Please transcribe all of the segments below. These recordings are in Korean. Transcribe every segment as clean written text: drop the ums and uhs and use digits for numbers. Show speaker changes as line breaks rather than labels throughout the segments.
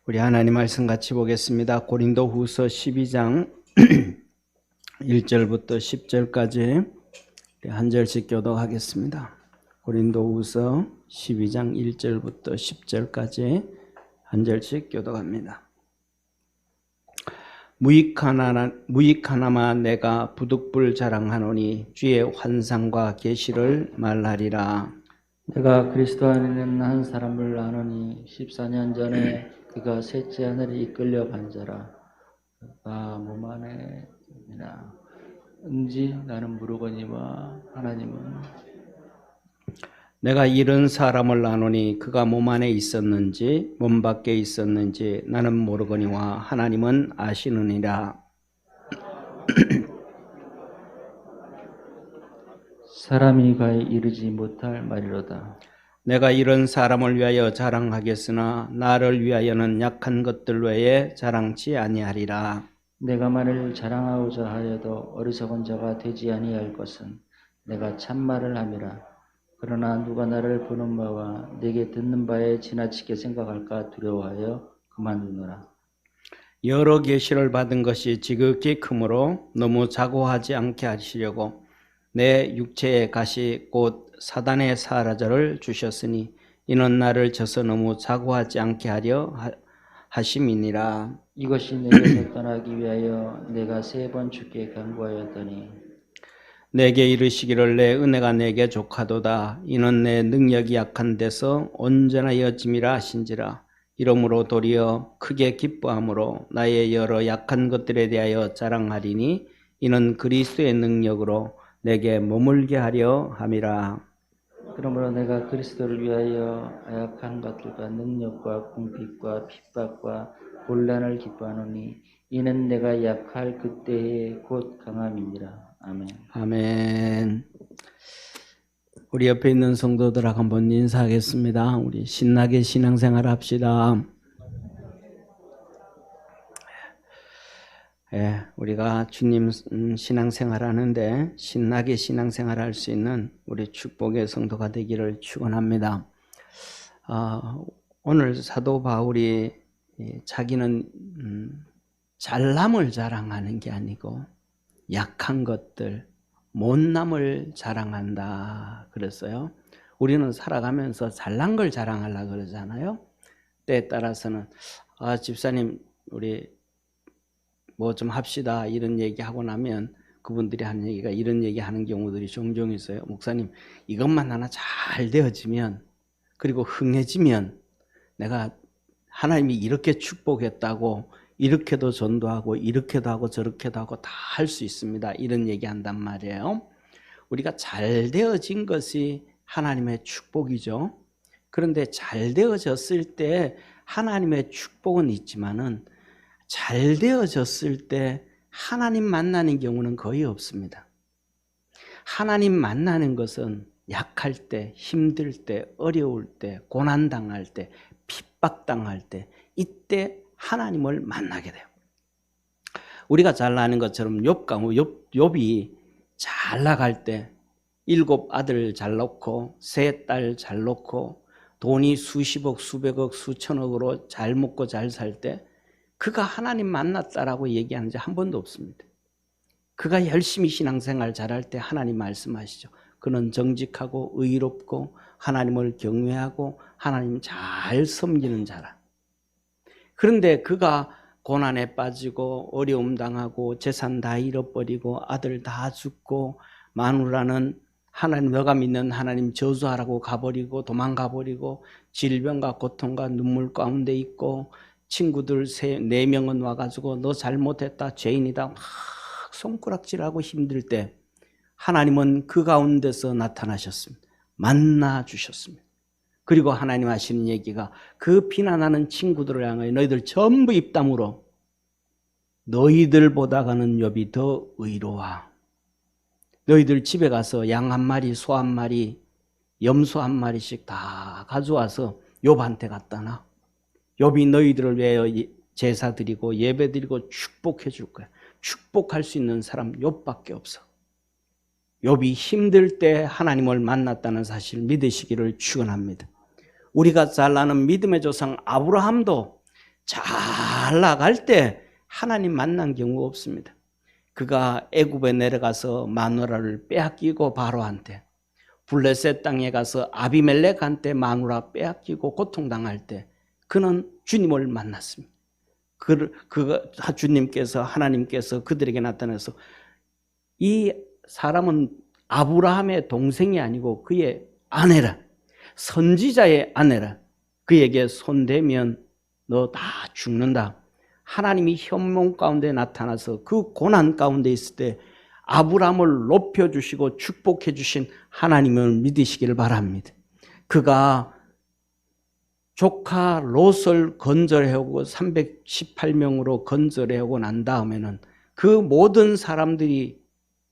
우리 하나님 말씀 같이 보겠습니다. 고린도후서 12장 1절부터 10절까지 한 절씩 교독하겠습니다. 고린도후서 12장 1절부터 10절까지 한 절씩 교독합니다. 무익하나마 내가 부득불 자랑하노니 주의 환상과 계시를 말하리라.
내가 그리스도 안에 있는 한 사람을 아노니 14년 전에 그가 셋째 하늘에 이끌려 간 자라. 그가 몸 안에 있나 은지 나는 모르거니와 하나님은.
내가 이런 사람을 아노니 그가 몸 안에 있었는지 몸 밖에 있었는지 나는 모르거니와 하나님은 아시느니라.
사람이 가히 이르지 못할 말이로다.
내가 이런 사람을 위하여 자랑하겠으나 나를 위하여는 약한 것들 외에 자랑치 아니하리라.
내가 만일 자랑하고자 하여도 어리석은 자가 되지 아니할 것은 내가 참말을 함이라. 그러나 누가 나를 보는 바와 내게 듣는 바에 지나치게 생각할까 두려워하여 그만두노라.
여러 계시를 받은 것이 지극히 크므로 너무 자고하지 않게 하시려고 내 육체의 가시 곧 사단의 사라져를 주셨으니 이는 나를 져서 너무 자고하지 않게 하려 하심이니라.
이것이 내게서 떠나기 위하여 내가 3번 주께 간구하였더니
내게 이르시기를 내 은혜가 내게 족하도다. 이는 내 능력이 약한 데서 온전하 여짐이라 하신지라. 이러므로 도리어 크게 기뻐함으로 나의 여러 약한 것들에 대하여 자랑하리니 이는 그리스도의 능력으로 내게 머물게 하려 함이라.
그러므로 내가 그리스도를 위하여 약한 것들과 능력과 궁핍과 핍박과 곤란을 기뻐하노니 이는 내가 약할 그때에 곧 강함이니라. 아멘.
아멘. 우리 옆에 있는 성도들하고 한번 인사하겠습니다. 우리 신나게 신앙생활 합시다. 우리가 주님 신앙생활 하는데 신나게 신앙생활 할 수 있는 우리 축복의 성도가 되기를 축원합니다. 오늘 사도 바울이 자기는 잘남을 자랑하는 게 아니고 약한 것들, 못남을 자랑한다 그랬어요. 우리는 살아가면서 잘난 걸 자랑하려고 그러잖아요. 때에 따라서는 집사님 우리 뭐 좀 합시다 이런 얘기하고 나면 그분들이 하는 얘기가 이런 얘기하는 경우들이 종종 있어요. 목사님 이것만 하나 잘 되어지면 그리고 흥해지면 내가 하나님이 이렇게 축복했다고 이렇게도 전도하고 이렇게도 하고 저렇게도 하고 다 할 수 있습니다. 이런 얘기한단 말이에요. 우리가 잘 되어진 것이 하나님의 축복이죠. 그런데 잘 되어졌을 때 하나님의 축복은 있지만은 잘 되어졌을 때 하나님 만나는 경우는 거의 없습니다. 하나님 만나는 것은 약할 때, 힘들 때, 어려울 때, 고난당할 때, 핍박당할 때 이때 하나님을 만나게 돼요. 우리가 잘 아는 것처럼 욥이 잘 나갈 때 7 아들 잘 낳고 3 딸 잘 낳고 돈이 수십억, 수백억, 수천억으로 잘 먹고 잘 살 때 그가 하나님 만났다라고 얘기하는 적 한 번도 없습니다. 그가 열심히 신앙생활 잘할 때 하나님 말씀하시죠. 그는 정직하고 의롭고 하나님을 경외하고 하나님 잘 섬기는 자라. 그런데 그가 고난에 빠지고 어려움 당하고 재산 다 잃어버리고 아들 다 죽고 마누라는 하나님 너가 믿는 하나님 저주하라고 가버리고 도망가버리고 질병과 고통과 눈물 가운데 있고 친구들 4명은 와가지고 너 잘못했다 죄인이다 막 손가락질하고 힘들 때 하나님은 그 가운데서 나타나셨습니다. 만나주셨습니다. 그리고 하나님 하시는 얘기가 그 비난하는 친구들을 향하여 너희들 전부 입담으로 너희들보다가는 욥이 더 의로워. 너희들 집에 가서 양 1마리, 소 1마리, 염소 1마리씩 다 가져와서 욥한테 갖다 놔. 욥이 너희들을 위하여 제사 드리고 예배 드리고 축복해 줄 거야. 축복할 수 있는 사람 욥밖에 없어. 욥이 힘들 때 하나님을 만났다는 사실을 믿으시기를 축원합니다. 우리가 잘 아는 믿음의 조상 아브라함도 잘 나갈 때 하나님 만난 경우 없습니다. 그가 애굽에 내려가서 마누라를 빼앗기고 바로한테, 블레셋 땅에 가서 아비멜렉한테 마누라 빼앗기고 고통당할 때 그는 주님을 만났습니다. 주님께서, 하나님께서 그들에게 나타나서 이 사람은 아브라함의 동생이 아니고 그의 아내라, 선지자의 아내라, 그에게 손대면 너 다 죽는다. 하나님이 현몽 가운데 나타나서 그 고난 가운데 있을 때 아브라함을 높여주시고 축복해 주신 하나님을 믿으시기를 바랍니다. 그가 조카 롯을 건절해오고 318명으로 건절해오고 난 다음에는 그 모든 사람들이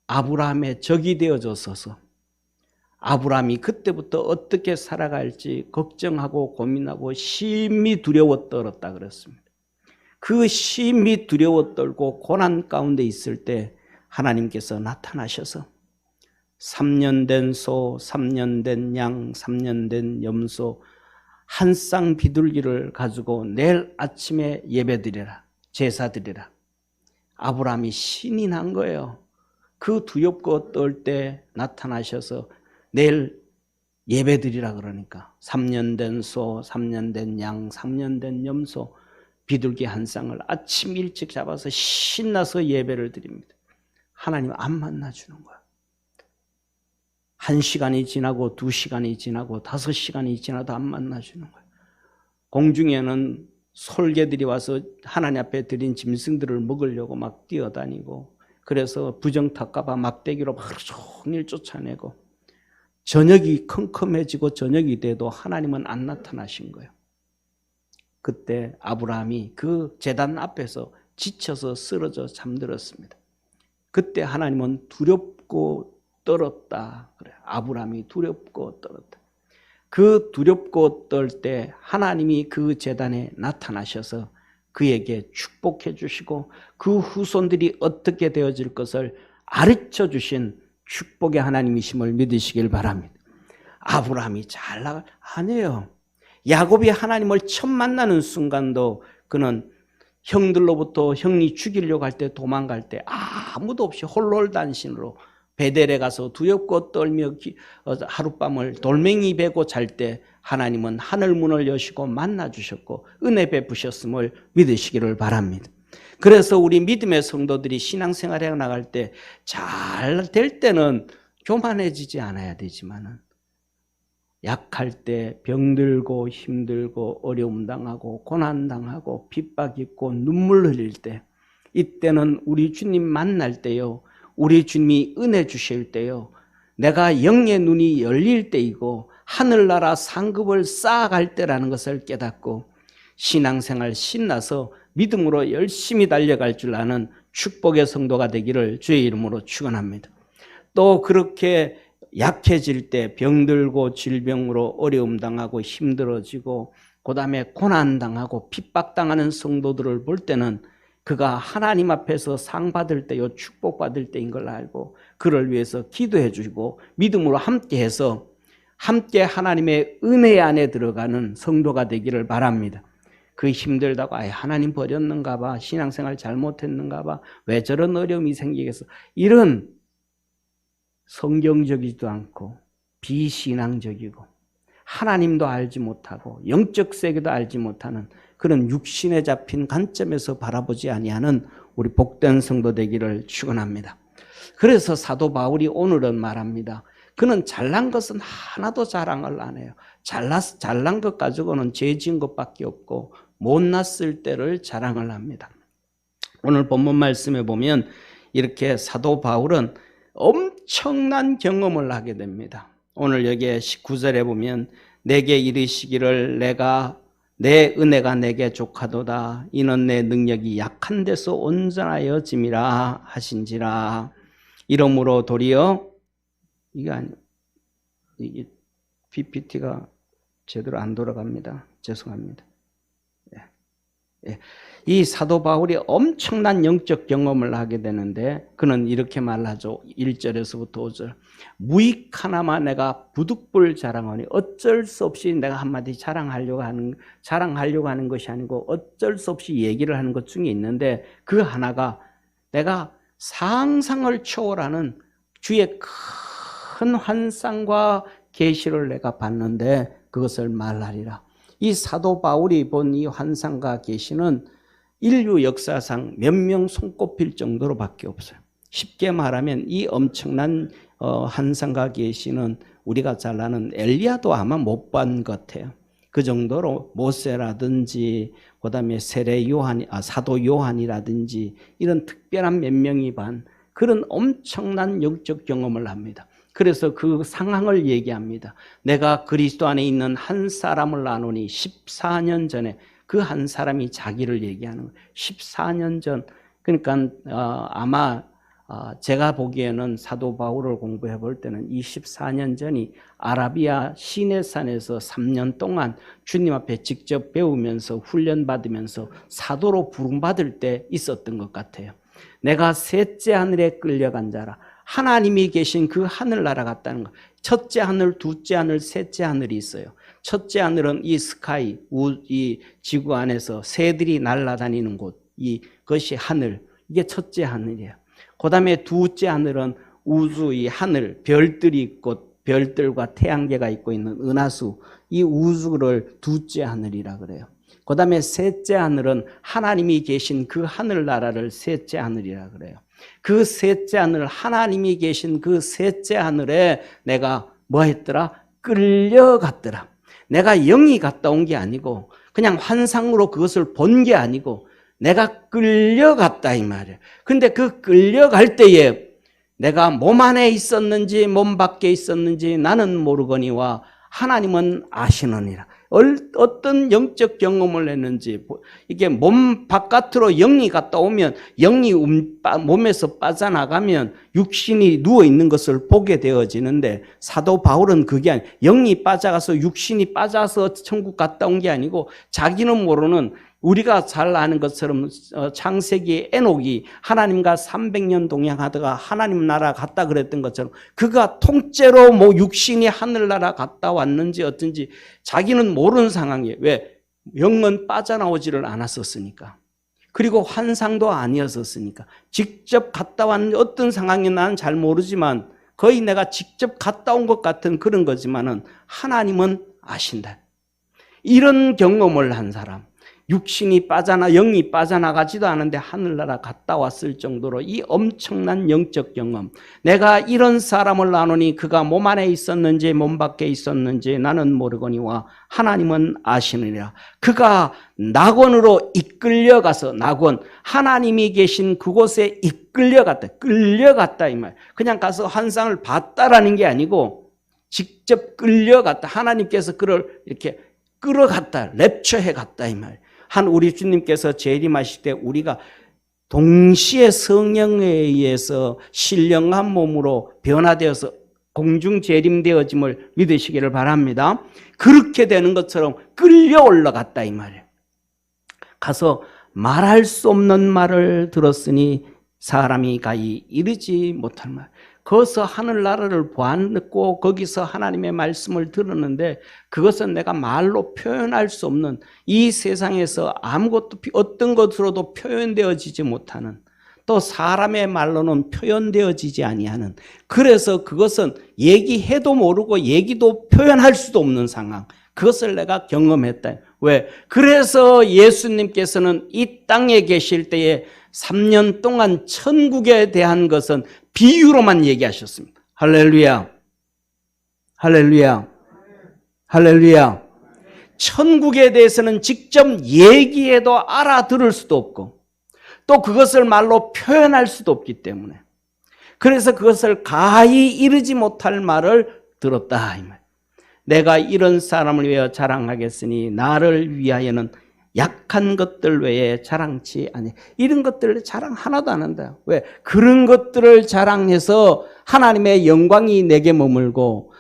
아브라함의 적이 되어졌어서 아브라함이 그때부터 어떻게 살아갈지 걱정하고 고민하고 심히 두려워 떨었다 그랬습니다. 그 심히 두려워 떨고 고난 가운데 있을 때 하나님께서 나타나셔서 3년 된 소, 3년 된 양, 3년 된 염소 한 쌍 비둘기를 가지고 내일 아침에 예배드리라, 제사드리라. 아브라함이 신이 난 거예요. 그 두렵고 떨 때 나타나셔서 내일 예배드리라 그러니까 3년 된 소, 3년 된 양, 3년 된 염소, 비둘기 한 쌍을 아침 일찍 잡아서 신나서 예배를 드립니다. 하나님 안 만나주는 거야. 1시간이 지나고 2시간이 지나고 5시간이 지나도 안 만나주는 거야. 공중에는 솔개들이 와서 하나님 앞에 드린 짐승들을 먹으려고 막 뛰어다니고, 그래서 부정탈까봐 막대기로 하루 종일 쫓아내고, 저녁이 컴컴해지고 저녁이 돼도 하나님은 안 나타나신 거예요. 그때 아브라함이 그 제단 앞에서 지쳐서 쓰러져 잠들었습니다. 그때 하나님은 두렵고 떨었다 그래요. 아브라함이 두렵고 떨었다. 그 두렵고 떨 때 하나님이 그 제단에 나타나셔서 그에게 축복해 주시고 그 후손들이 어떻게 되어질 것을 가르쳐 주신 축복의 하나님이심을 믿으시길 바랍니다. 아브라함이 잘 나갈 아니에요. 야곱이 하나님을 처음 만나는 순간도 그는 형들로부터 형이 죽이려고 할 때 도망갈 때 아무도 없이 홀롤단신으로 베델에 가서 두렵고 떨며 하룻밤을 돌멩이 베고 잘 때 하나님은 하늘 문을 여시고 만나 주셨고 은혜 베푸셨음을 믿으시기를 바랍니다. 그래서 우리 믿음의 성도들이 신앙생활에 나갈 때 잘 될 때는 교만해지지 않아야 되지만은 약할 때 병들고 힘들고 어려움 당하고 고난 당하고 핍박 입고 눈물 흘릴 때, 이때는 우리 주님 만날 때요, 우리 주님이 은혜 주실 때요, 내가 영의 눈이 열릴 때이고 하늘나라 상급을 쌓아갈 때라는 것을 깨닫고 신앙생활 신나서 믿음으로 열심히 달려갈 줄 아는 축복의 성도가 되기를 주의 이름으로 축원합니다. 또 그렇게 약해질 때 병들고 질병으로 어려움 당하고 힘들어지고 그 다음에 고난당하고 핍박당하는 성도들을 볼 때는 그가 하나님 앞에서 상 받을 때요, 축복받을 때인 걸 알고 그를 위해서 기도해 주시고 믿음으로 함께해서 함께 하나님의 은혜 안에 들어가는 성도가 되기를 바랍니다. 그 힘들다고 하나님 버렸는가 봐, 신앙생활 잘못했는가 봐, 왜 저런 어려움이 생기겠어, 이런 성경적이지도 않고 비신앙적이고 하나님도 알지 못하고 영적 세계도 알지 못하는 그런 육신에 잡힌 관점에서 바라보지 아니하는 우리 복된 성도 되기를 축원합니다. 그래서 사도 바울이 오늘은 말합니다. 그는 잘난 것은 하나도 자랑을 안 해요. 잘난 것 가지고는 죄 지은 것밖에 없고 못났을 때를 자랑을 합니다. 오늘 본문 말씀에 보면 이렇게 사도 바울은 엄청난 경험을 하게 됩니다. 오늘 여기에 19절에 보면 내게 이르시기를 내 은혜가 내게 족하도다. 이는 내 능력이 약한 데서 온전하여 짐이라 하신지라. 이러므로 도리어 이게 PPT가 제대로 안 돌아갑니다. 죄송합니다. 이 사도 바울이 엄청난 영적 경험을 하게 되는데 그는 이렇게 말하죠. 1절에서부터 5절. 무익 하나만 내가 부득불 자랑하니, 어쩔 수 없이 내가 한마디 자랑하려고 하는 것이 아니고 어쩔 수 없이 얘기를 하는 것 중에 있는데, 그 하나가 내가 상상을 초월하는 주의 큰 환상과 계시를 내가 봤는데 그것을 말하리라. 이 사도 바울이 본 이 환상과 계시는 인류 역사상 몇 명 손꼽힐 정도로밖에 없어요. 쉽게 말하면 이 엄청난 환상과 계시는 우리가 잘 아는 엘리야도 아마 못 본 것 같아요. 그 정도로 모세라든지 그다음에 사도 요한이라든지 이런 특별한 몇 명이 반 그런 엄청난 영적 경험을 합니다. 그래서 그 상황을 얘기합니다. 내가 그리스도 안에 있는 한 사람을 아노니, 14년 전에 그 한 사람이 자기를 얘기하는 거예요. 14년 전. 그러니까 아마 제가 보기에는 사도 바울을 공부해 볼 때는 이 14년 전이 아라비아 시내산에서 3년 동안 주님 앞에 직접 배우면서 훈련받으면서 사도로 부름받을 때 있었던 것 같아요. 내가 셋째 하늘에 끌려간 자라. 하나님이 계신 그 하늘나라 같다는 거. 첫째 하늘, 둘째 하늘, 셋째 하늘이 있어요. 첫째 하늘은 이 스카이, 이 지구 안에서 새들이 날아다니는 곳, 이것이 하늘, 이게 첫째 하늘이에요. 그 다음에 둘째 하늘은 우주, 이 하늘, 별들이 있고 별들과 태양계가 있고 있는 은하수, 이 우주를 둘째 하늘이라 그래요. 그 다음에 셋째 하늘은 하나님이 계신 그 하늘나라를 셋째 하늘이라 그래요. 그 셋째 하늘, 하나님이 계신 그 셋째 하늘에 내가 뭐 했더라? 끌려갔더라. 내가 영이 갔다 온 게 아니고 그냥 환상으로 그것을 본 게 아니고 내가 끌려갔다 이 말이에요. 근데 그 끌려갈 때에 내가 몸 안에 있었는지 몸 밖에 있었는지 나는 모르거니와 하나님은 아시느니라. 어떤 영적 경험을 했는지, 이게 몸 바깥으로 영이 갔다 오면, 영이 몸에서 빠져나가면 육신이 누워있는 것을 보게 되어지는데, 사도 바울은 그게 아니에요. 영이 빠져가서 육신이 빠져서 천국 갔다 온 게 아니고 자기는 모르는, 우리가 잘 아는 것처럼 창세기 에녹이 하나님과 300년 동행하다가 하나님 나라 갔다 그랬던 것처럼 그가 통째로 뭐 육신이 하늘나라 갔다 왔는지 어떤지 자기는 모르는 상황이에요. 왜? 영은 빠져나오지를 않았었으니까. 그리고 환상도 아니었었으니까. 직접 갔다 왔는지 어떤 상황이 나는 잘 모르지만 거의 내가 직접 갔다 온 것 같은 그런 거지만은 하나님은 아신다. 이런 경험을 한 사람. 육신이 영이 빠져나가지도 않은데 하늘나라 갔다 왔을 정도로 이 엄청난 영적 경험. 내가 이런 사람을 아노니 그가 몸 안에 있었는지 몸 밖에 있었는지 나는 모르거니와 하나님은 아시느니라. 그가 낙원으로 이끌려가서, 낙원, 하나님이 계신 그곳에 끌려갔다 이 말. 그냥 가서 환상을 봤다라는 게 아니고 직접 끌려갔다. 하나님께서 그를 이렇게 끌어갔다, 랩처해 갔다 이 말. 우리 주님께서 재림하실 때 우리가 동시에 성령에 의해서 신령한 몸으로 변화되어서 공중 재림되어짐을 믿으시기를 바랍니다. 그렇게 되는 것처럼 끌려 올라갔다 이 말이에요. 가서 말할 수 없는 말을 들었으니 사람이 가히 이르지 못할 말. 거기서 하늘나라를 보았고 거기서 하나님의 말씀을 들었는데 그것은 내가 말로 표현할 수 없는, 이 세상에서 아무것도 어떤 것으로도 표현되어지지 못하는, 또 사람의 말로는 표현되어지지 아니하는, 그래서 그것은 얘기해도 모르고 얘기도 표현할 수도 없는 상황, 그것을 내가 경험했다. 왜? 그래서 예수님께서는 이 땅에 계실 때에 3년 동안 천국에 대한 것은 비유로만 얘기하셨습니다. 할렐루야. 할렐루야. 할렐루야. 천국에 대해서는 직접 얘기해도 알아들을 수도 없고 또 그것을 말로 표현할 수도 없기 때문에, 그래서 그것을 가히 이르지 못할 말을 들었다 이 말. 내가 이런 사람을 위하여 자랑하겠으니 나를 위하여는 약한 것들 외에 자랑치 아니. 이런 것들을 자랑 하나도 안 한다. 왜? 그런 것들을 자랑해서 하나님의 영광이 내게 머물고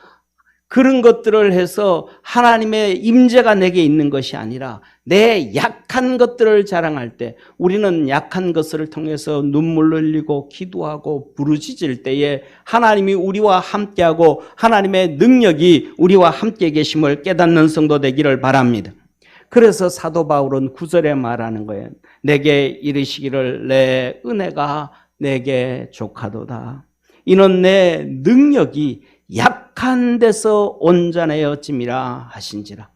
그런 것들을 해서 하나님의 임재가 내게 있는 것이 아니라 내 약한 것들을 자랑할 때, 우리는 약한 것을 통해서 눈물 흘리고 기도하고 부르짖을 때에 하나님이 우리와 함께하고 하나님의 능력이 우리와 함께 계심을 깨닫는 성도 되기를 바랍니다. 그래서 사도 바울은 9절에 말하는 거예요. 내게 이르시기를 내 은혜가 내게 족하도다. 이는 내 능력이 약한 데서 온전하여짐이라 하신지라.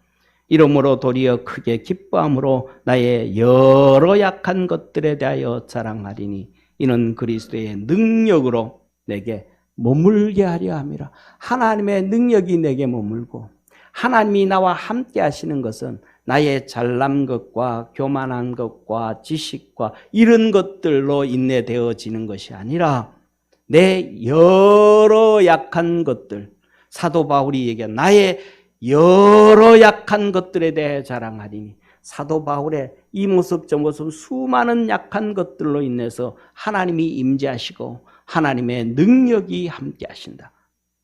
이러므로 도리어 크게 기뻐함으로 나의 여러 약한 것들에 대하여 자랑하리니 이는 그리스도의 능력으로 내게 머물게 하려 함이라. 하나님의 능력이 내게 머물고 하나님이 나와 함께 하시는 것은 나의 잘난 것과 교만한 것과 지식과 이런 것들로 인내되어지는 것이 아니라 내 여러 약한 것들, 사도 바울이 얘기한 나의 여러 약한 것들에 대해 자랑하리니, 사도 바울의 이 모습 저 모습 수많은 약한 것들로 인해서 하나님이 임재하시고 하나님의 능력이 함께 하신다.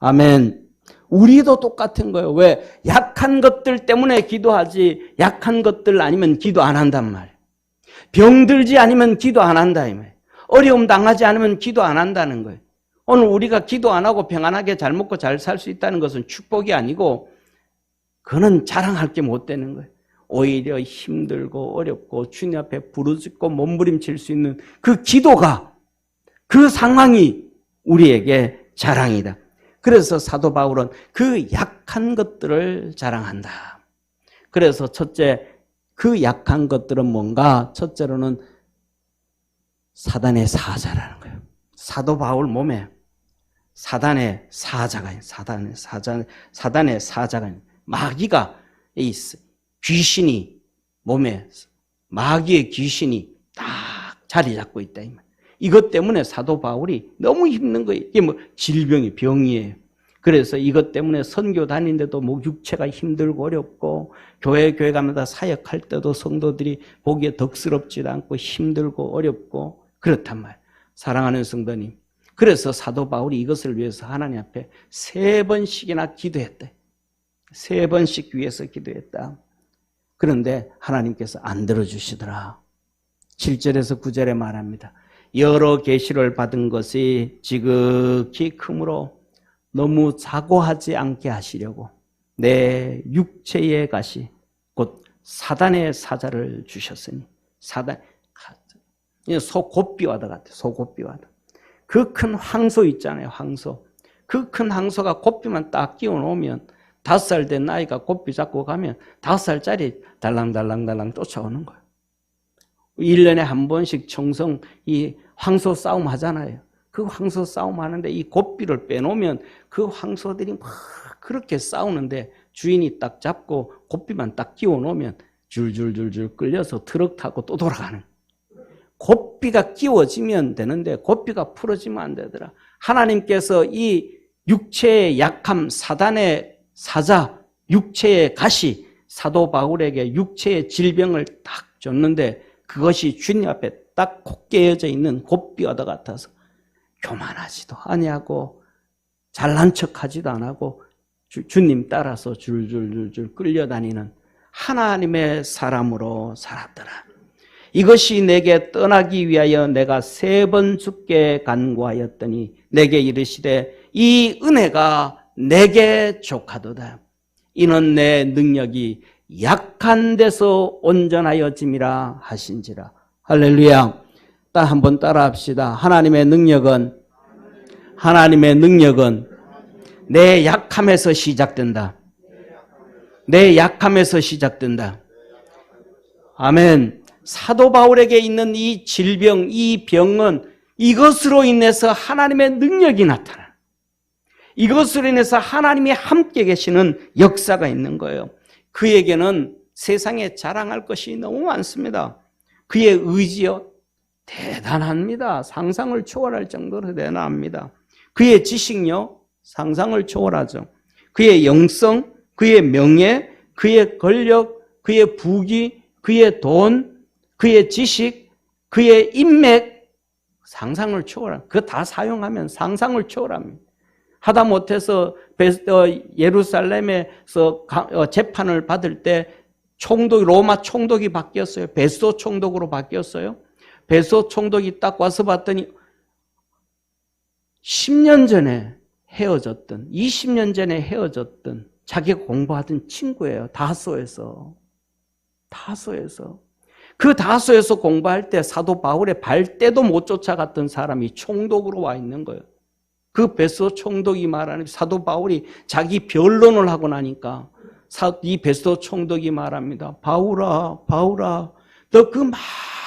아멘. 우리도 똑같은 거예요. 왜? 약한 것들 때문에 기도하지 약한 것들 아니면 기도 안 한단 말이에요. 병들지 않으면 기도 안 한다 이 말이에요. 어려움 당하지 않으면 기도 안 한다는 거예요. 오늘 우리가 기도 안 하고 평안하게 잘 먹고 잘 살 수 있다는 것은 축복이 아니고 그는 자랑할 게 못 되는 거예요. 오히려 힘들고 어렵고 주님 앞에 부르짖고 몸부림칠 수 있는 그 기도가, 그 상황이 우리에게 자랑이다. 그래서 사도 바울은 그 약한 것들을 자랑한다. 그래서 첫째, 그 약한 것들은 뭔가? 첫째로는 사단의 사자라는 거예요. 사도 바울 몸에 사단의 사자가 있어요. 사단의 사자가 있어요. 마귀가 있어요. 귀신이 몸에, 마귀의 귀신이 딱 자리 잡고 있다. 이것 때문에 사도 바울이 너무 힘든 거예요. 이게 뭐 질병이 병이에요. 그래서 이것 때문에 선교 다니는데도 뭐 육체가 힘들고 어렵고 교회 가면서 사역할 때도 성도들이 보기에 덕스럽지도 않고 힘들고 어렵고 그렇단 말이에요. 사랑하는 성도님. 그래서 사도 바울이 이것을 위해서 하나님 앞에 3번씩이나 기도했대. 3번씩 위해서 기도했다. 그런데 하나님께서 안 들어주시더라. 7절에서 9절에 말합니다. 여러 계시를 받은 것이 지극히 크므로 너무 자고하지 않게 하시려고 내 육체의 가시 곧 사단의 사자를 주셨으니, 사단, 소곱비와도 같아요. 소곱비와도. 그 큰 황소 있잖아요. 황소. 그 큰 황소가 곱비만 딱 끼워 놓으면 5살 된 아이가 곱비 잡고 가면 5살짜리 달랑달랑달랑 쫓아오는 거예요. 1년에 한 번씩 청성 이 황소 싸움 하잖아요. 그 황소 싸움 하는데 이 곱비를 빼놓으면 그 황소들이 막 그렇게 싸우는데 주인이 딱 잡고 곱비만 딱 끼워 놓으면 줄줄줄줄 끌려서 트럭 타고 또 돌아가는. 곱비가 끼워지면 되는데 곱비가 풀어지면 안 되더라. 하나님께서 이 육체의 약함, 사단의 사자, 육체의 가시, 사도 바울에게 육체의 질병을 딱 줬는데 그것이 주님 앞에 딱 콕 깨어져 있는 곱비와도 같아서 교만하지도 아니하고 잘난 척하지도 안 하고 주님 따라서 줄줄줄줄 끌려다니는 하나님의 사람으로 살았더라. 이것이 내게 떠나기 위하여 내가 3번 죽게 간구하였더니 내게 이르시되 이 은혜가 내게 족하도다. 이는 내 능력이 약한 데서 온전하여짐이라 하신지라. 할렐루야. 딱 한번 따라 합시다. 하나님의 능력은 내 약함에서 시작된다. 내 약함에서 시작된다. 아멘. 사도 바울에게 있는 이 질병, 이 병은 이것으로 인해서 하나님의 능력이 나타나. 이것으로 인해서 하나님이 함께 계시는 역사가 있는 거예요. 그에게는 세상에 자랑할 것이 너무 많습니다. 그의 의지요, 대단합니다. 상상을 초월할 정도로 대단합니다. 그의 지식요, 상상을 초월하죠. 그의 영성, 그의 명예, 그의 권력, 그의 부귀, 그의 돈, 그의 지식, 그의 인맥, 상상을 초월합니다. 그거 다 사용하면 상상을 초월합니다. 하다못해서 예루살렘에서 재판을 받을 때 총독, 로마 총독이 바뀌었어요. 베스도 총독으로 바뀌었어요. 베스도 총독이 딱 와서 봤더니 10년 전에 헤어졌던, 20년 전에 헤어졌던 자기가 공부하던 친구예요. 다소에서. 그 다소에서 공부할 때 사도 바울의 발대도 못 쫓아갔던 사람이 총독으로 와 있는 거예요. 그 베스도 총독이 말하는, 사도 바울이 자기 변론을 하고 나니까 이 베스도 총독이 말합니다. 바울아, 너 그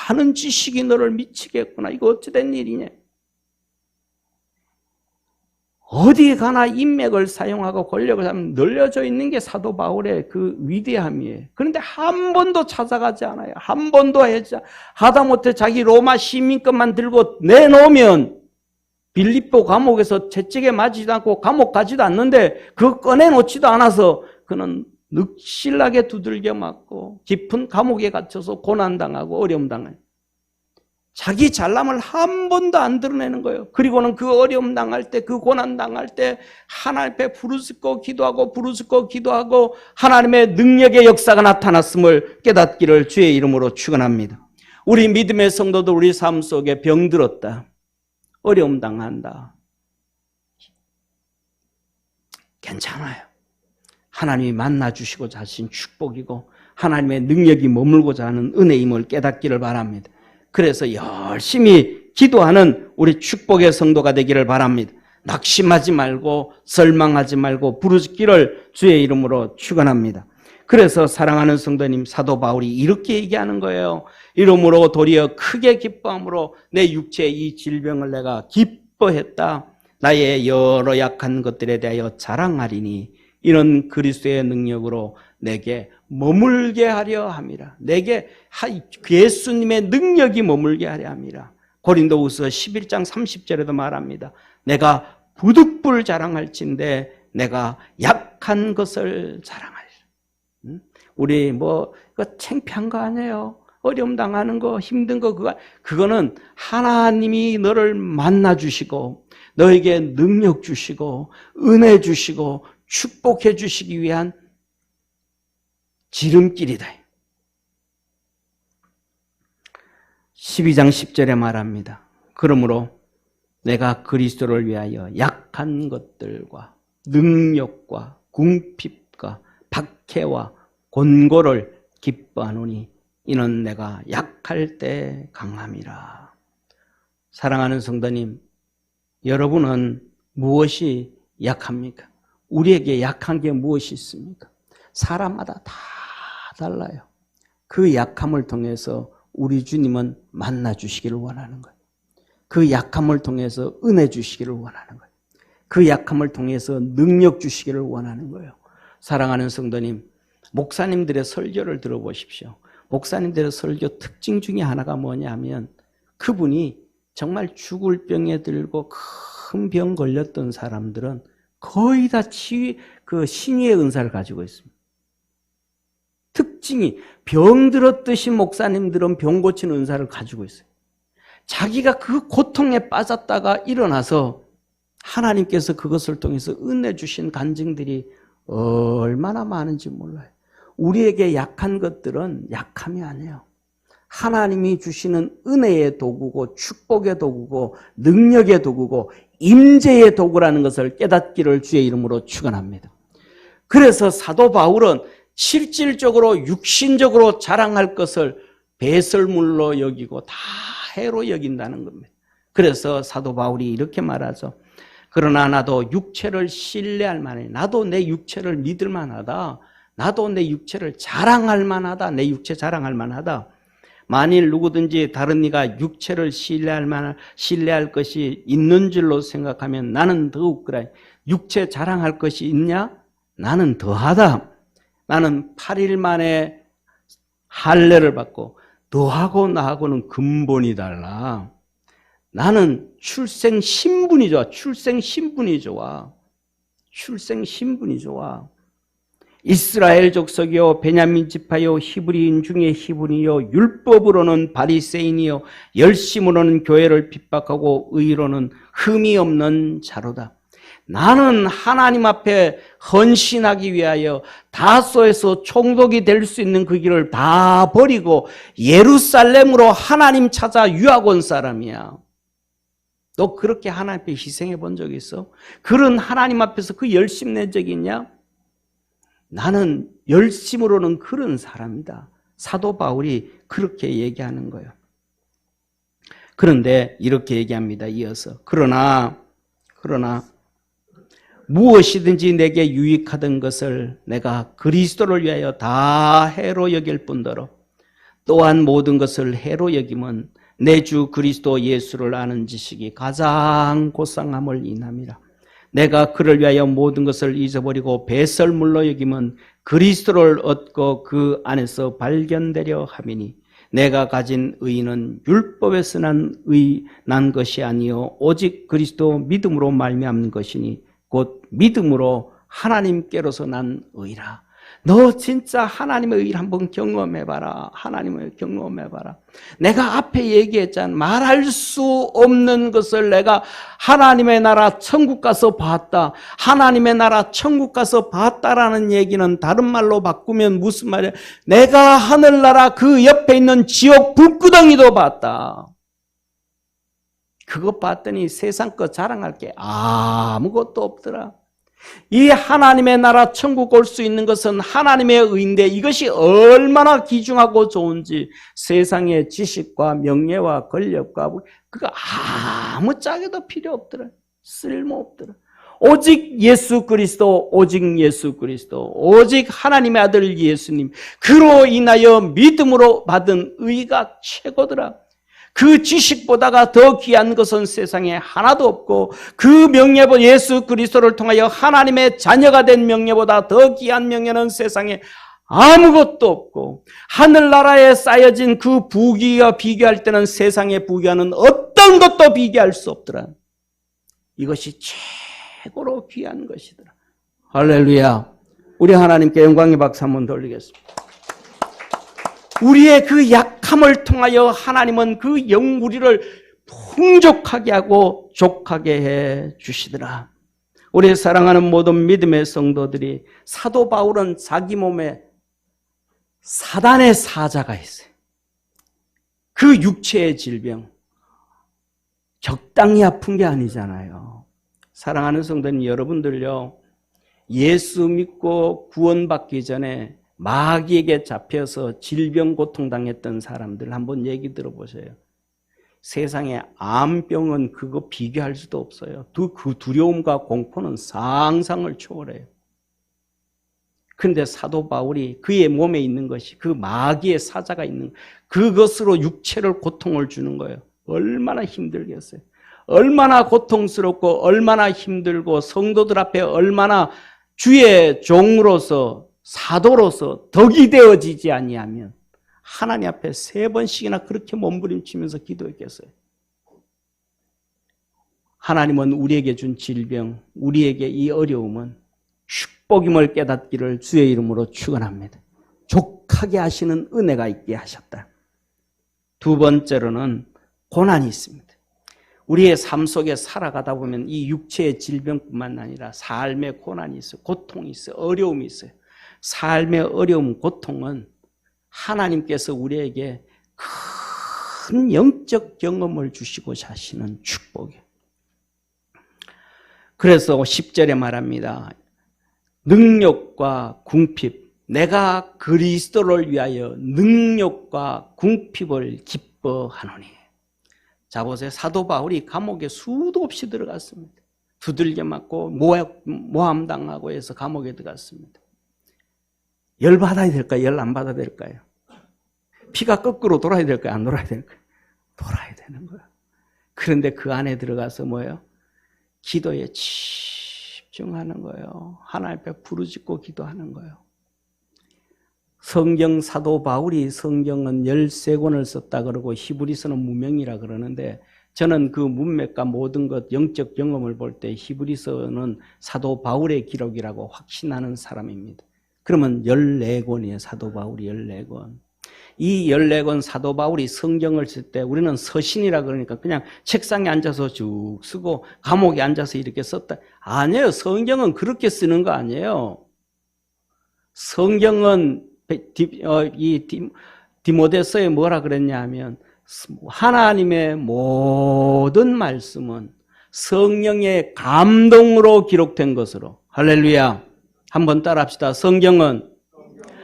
많은 지식이 너를 미치겠구나. 이거 어찌된 일이냐. 어디 가나 인맥을 사용하고 권력을 사용하면 늘려져 있는 게 사도 바울의 그 위대함이에요. 그런데 한 번도 찾아가지 않아요. 한 번도 하다못해 자기 로마 시민권만 들고 내놓으면 빌립보 감옥에서 채찍에 맞지도 않고 감옥 가지도 않는데 그거 꺼내놓지도 않아서 그는 늑실하게 두들겨 맞고 깊은 감옥에 갇혀서 고난당하고 어려움 당해요. 자기 잘남을 한 번도 안 드러내는 거예요. 그리고는 그 어려움 당할 때, 그 고난 당할 때 하나님 앞에 부르짖고 기도하고 하나님의 능력의 역사가 나타났음을 깨닫기를 주의 이름으로 축원합니다. 우리 믿음의 성도들 우리 삶 속에 병들었다, 어려움 당한다, 괜찮아요. 하나님이 만나주시고자 하신 축복이고 하나님의 능력이 머물고자 하는 은혜임을 깨닫기를 바랍니다. 그래서 열심히 기도하는 우리 축복의 성도가 되기를 바랍니다. 낙심하지 말고 절망하지 말고 부르짖기를 주의 이름으로 축원합니다. 그래서 사랑하는 성도님, 사도 바울이 이렇게 얘기하는 거예요. 이러므로 도리어 크게 기뻐함으로 내 육체의 이 질병을 내가 기뻐했다. 나의 여러 약한 것들에 대하여 자랑하리니 이런 그리스도의 능력으로 내게 머물게 하려 함이라. 내게 예수님의 능력이 머물게 하려 함이라. 고린도후서 11장 30절에도 말합니다. 내가 부득불 자랑할진대 내가 약한 것을 자랑하리라. 우리 그거 창피한 거 아니에요. 어려움 당하는 거, 힘든 거, 그거는 하나님이 너를 만나 주시고 너에게 능력 주시고 은혜 주시고 축복해 주시기 위한 지름길이다. 12장 10절에 말합니다. 그러므로 내가 그리스도를 위하여 약한 것들과 능력과 궁핍과 박해와 곤고를 기뻐하노니 이는 내가 약할 때 강함이라. 사랑하는 성도님, 여러분은 무엇이 약합니까? 우리에게 약한 게 무엇이 있습니까? 사람마다 다 달라요. 그 약함을 통해서 우리 주님은 만나 주시기를 원하는 거예요. 그 약함을 통해서 은혜 주시기를 원하는 거예요. 그 약함을 통해서 능력 주시기를 원하는 거예요. 사랑하는 성도님, 목사님들의 설교를 들어보십시오. 목사님들의 설교 특징 중에 하나가 뭐냐면 그분이 정말 죽을 병에 들고 큰 병 걸렸던 사람들은 거의 다 신유의 은사를 가지고 있습니다. 특징이 병 들었듯이 목사님들은 병 고치는 은사를 가지고 있어요. 자기가 그 고통에 빠졌다가 일어나서 하나님께서 그것을 통해서 은혜 주신 간증들이 얼마나 많은지 몰라요. 우리에게 약한 것들은 약함이 아니에요. 하나님이 주시는 은혜의 도구고 축복의 도구고 능력의 도구고 임재의 도구라는 것을 깨닫기를 주의 이름으로 축원합니다. 그래서 사도 바울은 실질적으로 육신적으로 자랑할 것을 배설물로 여기고 다 해로 여긴다는 겁니다. 그래서 사도 바울이 이렇게 말하죠. 그러나 나도 육체를 신뢰할 만해. 나도 내 육체를 믿을 만하다. 나도 내 육체를 자랑할 만하다. 내 육체 자랑할 만하다. 만일 누구든지 다른 이가 육체를 신뢰할 것이 있는 줄로 생각하면 나는 더욱 그래. 육체 자랑할 것이 있냐? 나는 더하다. 나는 8일 만에 할례를 받고 너하고 나하고는 근본이 달라. 나는 출생 신분이 좋아. 출생 신분이 좋아. 이스라엘 족속이요 베냐민 지파요 히브리인 중에 히브리요 율법으로는 바리새인이요 열심으로는 교회를 핍박하고 의로는 흠이 없는 자로다. 나는 하나님 앞에 헌신하기 위하여 다소에서 총독이 될 수 있는 그 길을 다 버리고 예루살렘으로 하나님 찾아 유학 온 사람이야. 너 그렇게 하나님 앞에 희생해 본 적 있어? 그런 하나님 앞에서 그 열심 낸 적이 있냐? 나는 열심으로는 그런 사람이다. 사도 바울이 그렇게 얘기하는 거예요. 그런데 이렇게 얘기합니다. 이어서 그러나 무엇이든지 내게 유익하던 것을 내가 그리스도를 위하여 다 해로 여길 뿐더러 또한 모든 것을 해로 여김은 내 주 그리스도 예수를 아는 지식이 가장 고상함을 인함이라. 내가 그를 위하여 모든 것을 잊어버리고 배설물로 여김은 그리스도를 얻고 그 안에서 발견되려 함이니 내가 가진 의는 율법에서 난 것이 아니요 오직 그리스도 믿음으로 말미암는 것이니 곧 믿음으로 하나님께로서 난 의라. 너 진짜 하나님의 의를 한번 경험해봐라. 하나님의 경험해봐라. 내가 앞에 얘기했잖아. 말할 수 없는 것을 내가 하나님의 나라 천국 가서 봤다. 하나님의 나라 천국 가서 봤다라는 얘기는 다른 말로 바꾸면 무슨 말이야? 내가 하늘나라 그 옆에 있는 지옥 불구덩이도 봤다. 그거 봤더니 세상 거 자랑할 게 아무것도 없더라. 이 하나님의 나라 천국 올 수 있는 것은 하나님의 의인데 이것이 얼마나 귀중하고 좋은지 세상의 지식과 명예와 권력과 그거 아무짝에도 필요 없더라. 쓸모없더라. 오직 예수 그리스도, 오직 예수 그리스도, 오직 하나님의 아들 예수님, 그로 인하여 믿음으로 받은 의가 최고더라. 그 지식보다가 더 귀한 것은 세상에 하나도 없고 그 명예보다 예수 그리스도를 통하여 하나님의 자녀가 된 명예보다 더 귀한 명예는 세상에 아무것도 없고 하늘나라에 쌓여진 그 부귀와 비교할 때는 세상의 부귀와는 어떤 것도 비교할 수 없더라. 이것이 최고로 귀한 것이더라. 할렐루야. 우리 하나님께 영광의 박수 한번 돌리겠습니다. 우리의 그 약함을 통하여 하나님은 그 우리를 풍족하게 하고 족하게 해 주시더라. 우리 사랑하는 모든 믿음의 성도들이 사도 바울은 자기 몸에 사단의 사자가 있어요. 그 육체의 질병 적당히 아픈 게 아니잖아요. 사랑하는 성도님 여러분들요, 예수 믿고 구원받기 전에 마귀에게 잡혀서 질병 고통당했던 사람들 한번 얘기 들어보세요. 세상에 암병은 그거 비교할 수도 없어요. 그 두려움과 공포는 상상을 초월해요. 그런데 사도 바울이 그의 몸에 있는 것이 그 마귀의 사자가 있는 그것으로 육체를 고통을 주는 거예요. 얼마나 힘들겠어요. 얼마나 고통스럽고 얼마나 힘들고 성도들 앞에 얼마나 주의 종으로서 사도로서 덕이 되어지지 아니하면 하나님 앞에 3번씩이나 그렇게 몸부림치면서 기도했겠어요. 하나님은 우리에게 준 질병, 우리에게 이 어려움은 축복임을 깨닫기를 주의 이름으로 축원합니다. 족하게 하시는 은혜가 있게 하셨다. 2번째로는 고난이 있습니다. 우리의 삶 속에 살아가다 보면 이 육체의 질병뿐만 아니라 삶의 고난이 있어요. 고통이 있어요. 어려움이 있어요. 삶의 어려움, 고통은 하나님께서 우리에게 큰 영적 경험을 주시고자 하시는 축복이에요. 그래서 10절에 말합니다. 능력과 궁핍, 내가 그리스도를 위하여 능력과 궁핍을 기뻐하노니. 자 보세요. 사도 바울이 감옥에 수도 없이 들어갔습니다. 두들겨 맞고 모함당하고 해서 감옥에 들어갔습니다. 열 받아야 될까요? 열 안 받아야 될까요? 피가 거꾸로 돌아야 될까요? 안 돌아야 될까요? 돌아야 되는 거야. 그런데 그 안에 들어가서 뭐예요? 기도에 집중하는 거예요. 하나님 앞에 부르짖고 기도하는 거예요. 성경 사도 바울이 성경은 13권을 썼다 그러고 히브리서는 무명이라 그러는데 저는 그 문맥과 모든 것 영적 경험을 볼 때 히브리서는 사도 바울의 기록이라고 확신하는 사람입니다. 그러면 14권이에요. 사도 바울이 14권. 이 14권 사도 바울이 성경을 쓸 때 우리는 서신이라 그러니까 그냥 책상에 앉아서 쭉 쓰고 감옥에 앉아서 이렇게 썼다. 아니에요. 성경은 그렇게 쓰는 거 아니에요. 성경은 디모데서에 뭐라 그랬냐 하면 하나님의 모든 말씀은 성령의 감동으로 기록된 것으로. 할렐루야. 한번 따라합시다. 성경은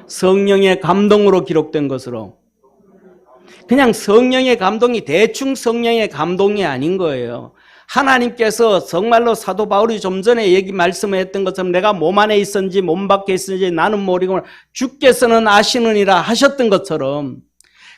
성령의 감동으로 기록된 것으로. 그냥 성령의 감동이 대충 성령의 감동이 아닌 거예요. 하나님께서 정말로 사도 바울이 좀 전에 말씀을 했던 것처럼 내가 몸 안에 있었는지 몸 밖에 있었는지 나는 모르고 주께서는 아시느니라 하셨던 것처럼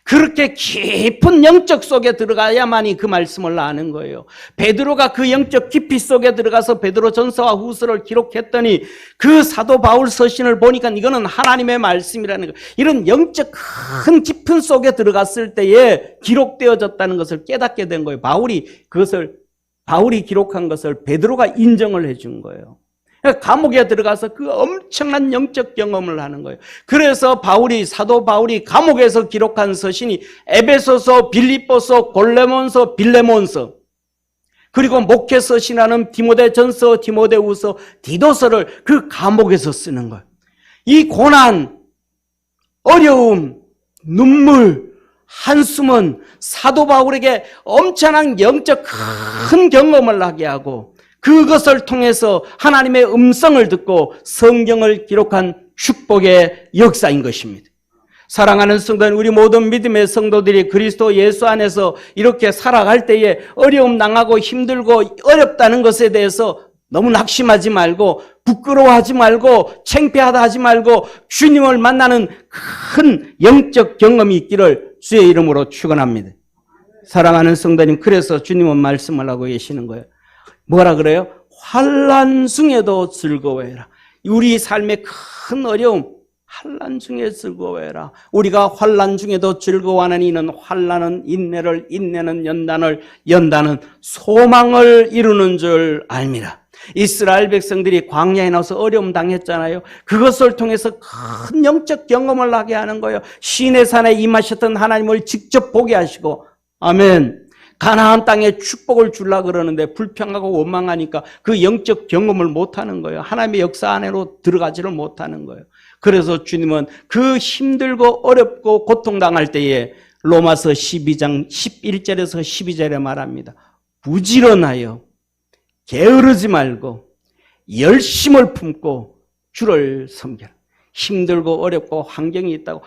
그렇게 깊은 영적 속에 들어가야만이 그 말씀을 아는 거예요. 베드로가 그 영적 깊이 속에 들어가서 베드로 전서와 후서를 기록했더니 그 사도 바울 서신을 보니까 이거는 하나님의 말씀이라는 거예요. 이런 영적 큰 깊은 속에 들어갔을 때에 기록되어졌다는 것을 깨닫게 된 거예요. 바울이 기록한 것을 베드로가 인정을 해준 거예요. 감옥에 들어가서 그 엄청난 영적 경험을 하는 거예요. 그래서 사도 바울이 감옥에서 기록한 서신이 에베소서, 빌립보서, 골레몬서, 빌레몬서, 그리고 목회 서신하는 디모데전서, 디모데후서, 디도서를 그 감옥에서 쓰는 거예요. 이 고난, 어려움, 눈물, 한숨은 사도 바울에게 엄청난 영적 큰 경험을 하게 하고 그것을 통해서 하나님의 음성을 듣고 성경을 기록한 축복의 역사인 것입니다. 사랑하는 성도는 우리 모든 믿음의 성도들이 그리스도 예수 안에서 이렇게 살아갈 때에 어려움 당하고 힘들고 어렵다는 것에 대해서 너무 낙심하지 말고 부끄러워하지 말고 창피하다 하지 말고 주님을 만나는 큰 영적 경험이 있기를 주의 이름으로 축원합니다. 사랑하는 성도님, 그래서 주님은 말씀을 하고 계시는 거예요. 뭐라 그래요? 환난 중에도 즐거워해라. 우리 삶의 큰 어려움, 환난 중에 즐거워해라. 우리가 환난 중에도 즐거워하는 이는 환난은 인내를, 인내는 연단을, 연단은 소망을 이루는 줄 알미라. 이스라엘 백성들이 광야에 나와서 어려움 당했잖아요. 그것을 통해서 큰 영적 경험을 하게 하는 거예요. 시내 산에 임하셨던 하나님을 직접 보게 하시고, 아멘. 가나안 땅에 축복을 주려고 그러는데 불평하고 원망하니까 그 영적 경험을 못하는 거예요. 하나님의 역사 안으로 들어가지를 못하는 거예요. 그래서 주님은 그 힘들고 어렵고 고통당할 때에 로마서 12장 11절에서 12절에 말합니다. 부지런하여 게으르지 말고 열심을 품고 주를 섬겨라. 힘들고 어렵고 환경이 있다고,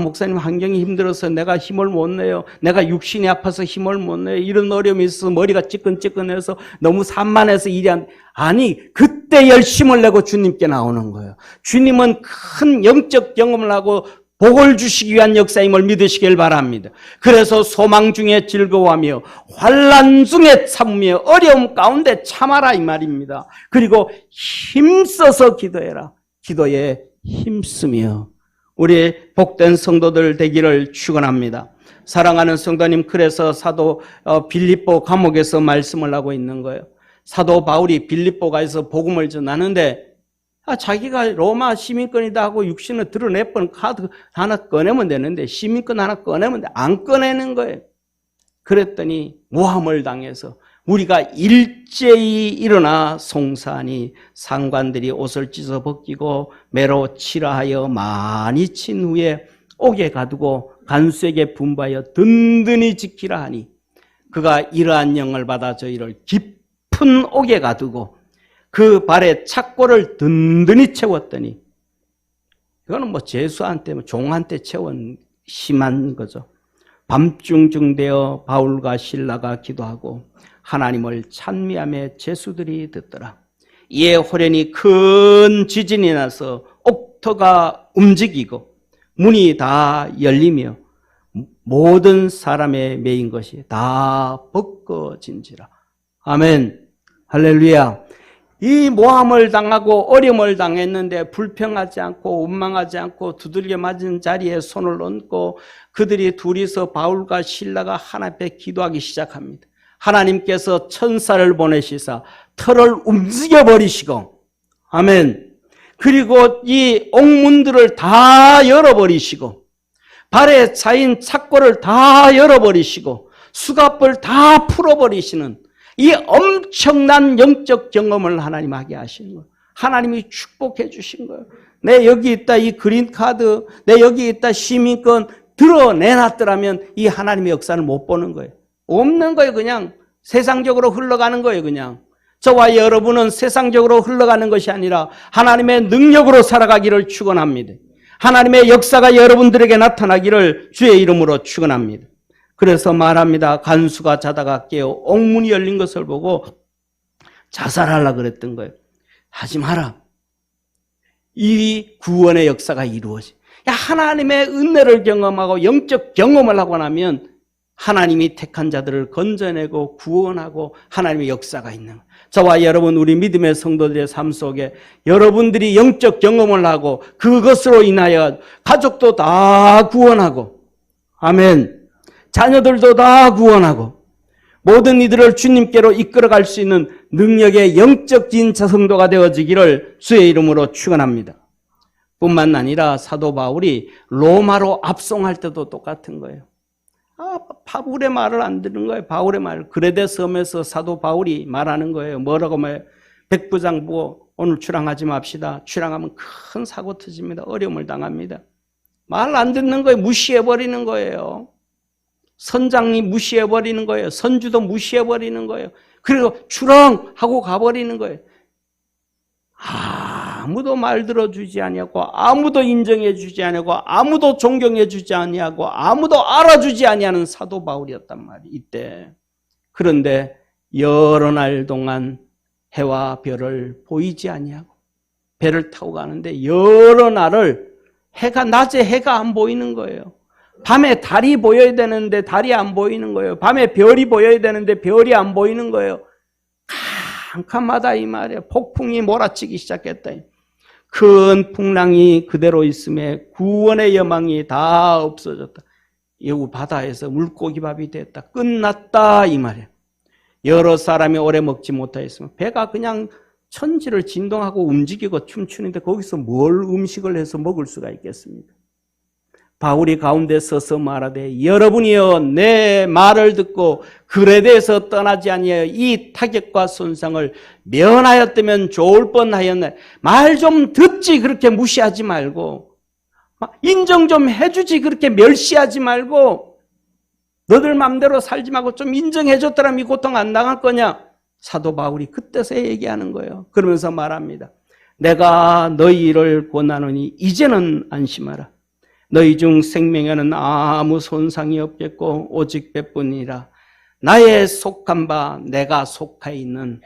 목사님 환경이 힘들어서 내가 힘을 못 내요, 내가 육신이 아파서 힘을 못 내요, 이런 어려움이 있어서 머리가 찌끈찌끈해서 너무 산만해서 일이 안 돼. 아니, 그때 열심을 내고 주님께 나오는 거예요. 주님은 큰 영적 경험을 하고 복을 주시기 위한 역사임을 믿으시길 바랍니다. 그래서 소망 중에 즐거워하며 환난 중에 참으며 어려움 가운데 참아라 이 말입니다. 그리고 힘써서 기도해라. 기도에 힘쓰며 우리 복된 성도들 되기를 축원합니다. 사랑하는 성도님, 그래서 사도 빌립보 감옥에서 말씀을 하고 있는 거예요. 사도 바울이 빌립보가에서 복음을 전하는데 자기가 로마 시민권이다 하고 육신을 드러내본 카드 하나 꺼내면 되는데, 시민권 하나 꺼내면 안 꺼내는 거예요. 그랬더니 모함을 당해서 우리가 일제히 일어나 송사하니 상관들이 옷을 찢어 벗기고 매로 치라하여 많이 친 후에 옥에 가두고 간수에게 분부하여 든든히 지키라 하니, 그가 이러한 영을 받아 저희를 깊은 옥에 가두고 그 발에 착고를 든든히 채웠더니, 이거는 죄수한테 종한테 채운 심한 거죠. 밤중중 되어 바울과 실라가 기도하고 하나님을 찬미하며 죄수들이 듣더라. 이에 호련히 큰 지진이 나서 옥토가 움직이고 문이 다 열리며 모든 사람의 매인 것이 다 벗겨진지라. 아멘. 할렐루야. 이 모함을 당하고 어려움을 당했는데 불평하지 않고 원망하지 않고 두들겨 맞은 자리에 손을 얹고 그들이 둘이서 바울과 실라가 하나님 앞에 기도하기 시작합니다. 하나님께서 천사를 보내시사 털을 움직여버리시고, 아멘. 그리고 이 옥문들을 다 열어버리시고 발에 차인 착고를 다 열어버리시고 수갑을 다 풀어버리시는 이 엄청난 영적 경험을 하나님 하게 하시는 거예요. 하나님이 축복해 주신 거예요. 내 여기 있다 이 그린카드, 내 여기 있다 시민권 드러내놨더라면 이 하나님의 역사를 못 보는 거예요. 없는 거예요. 그냥 세상적으로 흘러가는 거예요. 그냥 저와 여러분은 세상적으로 흘러가는 것이 아니라 하나님의 능력으로 살아가기를 축원합니다. 하나님의 역사가 여러분들에게 나타나기를 주의 이름으로 축원합니다. 그래서 말합니다. 간수가 자다가 깨어 옥문이 열린 것을 보고 자살하려고 그랬던 거예요. 하지 마라. 이 구원의 역사가 이루어지. 하나님의 은혜를 경험하고 영적 경험을 하고 나면 하나님이 택한 자들을 건져내고 구원하고 하나님의 역사가 있는 거예요. 저와 여러분 우리 믿음의 성도들의 삶 속에 여러분들이 영적 경험을 하고 그것으로 인하여 가족도 다 구원하고 아멘. 자녀들도 다 구원하고 모든 이들을 주님께로 이끌어갈 수 있는 능력의 영적 진짜 성도가 되어지기를 주의 이름으로 축원합니다. 뿐만 아니라 사도 바울이 로마로 압송할 때도 똑같은 거예요. 바울의 말을 안 듣는 거예요. 바울의 말. 그레데 섬에서 사도 바울이 말하는 거예요. 뭐라고 말해요? 백부장부 오늘 출항하지 맙시다. 출항하면 큰 사고 터집니다. 어려움을 당합니다. 말 안 듣는 거예요. 무시해버리는 거예요. 선장이 무시해버리는 거예요. 선주도 무시해버리는 거예요. 그리고 출항하고 가버리는 거예요. 아무도 말 들어주지 아니하고 아무도 인정해주지 아니하고 아무도 존경해주지 아니하고 아무도 알아주지 아니하는 사도 바울이었단 말이에요. 이때. 그런데 여러 날 동안 해와 별을 보이지 아니하고 배를 타고 가는데 여러 날을 낮에 해가 안 보이는 거예요. 밤에 달이 보여야 되는데 달이 안 보이는 거예요. 밤에 별이 보여야 되는데 별이 안 보이는 거예요. 캄캄하다 이 말이에요. 폭풍이 몰아치기 시작했다. 큰 풍랑이 그대로 있음에 구원의 여망이 다 없어졌다. 여우 바다에서 물고기밥이 됐다. 끝났다 이 말이에요. 여러 사람이 오래 먹지 못하였으면 배가 그냥 천지를 진동하고 움직이고 춤추는데 거기서 뭘 음식을 해서 먹을 수가 있겠습니까? 바울이 가운데 서서 말하되 여러분이여 내 말을 듣고 그레데에서 떠나지 아니하여 이 타격과 손상을 면하였다면 좋을 뻔하였네. 말 좀 듣지 그렇게 무시하지 말고 인정 좀 해주지 그렇게 멸시하지 말고 너들 맘대로 살지 말고 좀 인정해줬더라면 이 고통 안 당할 거냐. 사도 바울이 그때서 얘기하는 거예요. 그러면서 말합니다. 내가 너희를 권하노니 이제는 안심하라. 너희 중 생명에는 아무 손상이 없겠고 오직 배뿐이라. 나의 속한 바 내가 속해 있는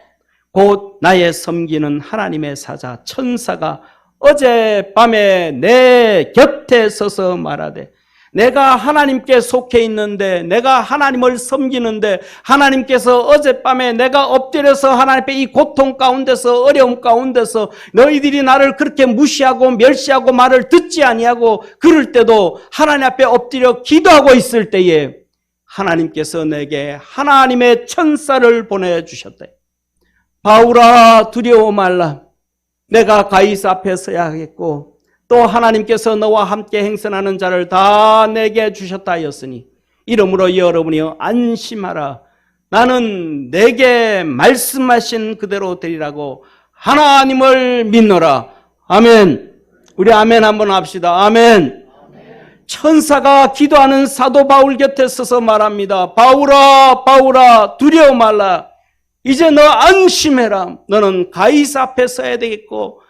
곧 나의 섬기는 하나님의 사자 천사가 어젯밤에 내 곁에 서서 말하되 내가 하나님께 속해 있는데 내가 하나님을 섬기는데 하나님께서 어젯밤에 내가 엎드려서 하나님 앞에 이 고통 가운데서 어려움 가운데서 너희들이 나를 그렇게 무시하고 멸시하고 말을 듣지 아니하고 그럴 때도 하나님 앞에 엎드려 기도하고 있을 때에 하나님께서 내게 하나님의 천사를 보내주셨다. 바울아 두려워 말라. 내가 가이사 앞에 서야 하겠고 또 하나님께서 너와 함께 행선하는 자를 다 내게 주셨다 하였으니 이러므로 여러분이여 안심하라. 나는 내게 말씀하신 그대로 되리라고 하나님을 믿노라. 아멘. 우리 아멘 한번 합시다. 아멘. 천사가 기도하는 사도 바울 곁에 서서 말합니다. 바울아 바울아 두려워 말라. 이제 너 안심해라. 너는 가이사 앞에 서야 되겠고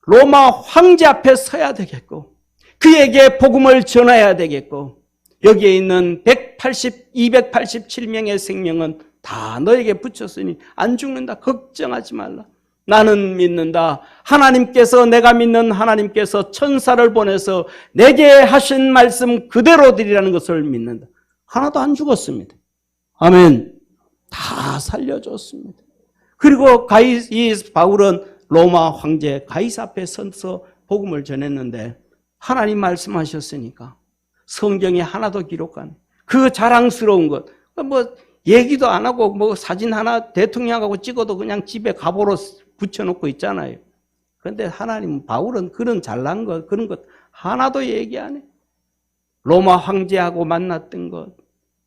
로마 황제 앞에 서야 되겠고 그에게 복음을 전해야 되겠고 여기에 있는 287명의 생명은 다 너에게 붙였으니 안 죽는다. 걱정하지 말라. 나는 믿는다. 하나님께서 내가 믿는 하나님께서 천사를 보내서 내게 하신 말씀 그대로 드리라는 것을 믿는다. 하나도 안 죽었습니다. 아멘. 다 살려줬습니다. 그리고 이 바울은 로마 황제 가이사 앞에 서서 복음을 전했는데 하나님 말씀하셨으니까 성경에 하나도 기록 안 해. 그 자랑스러운 것, 뭐 얘기도 안 하고 뭐 사진 하나 대통령하고 찍어도 그냥 집에 갑오로 붙여놓고 있잖아요. 그런데 하나님 바울은 그런 잘난 것 그런 것 하나도 얘기 안 해. 로마 황제하고 만났던 것,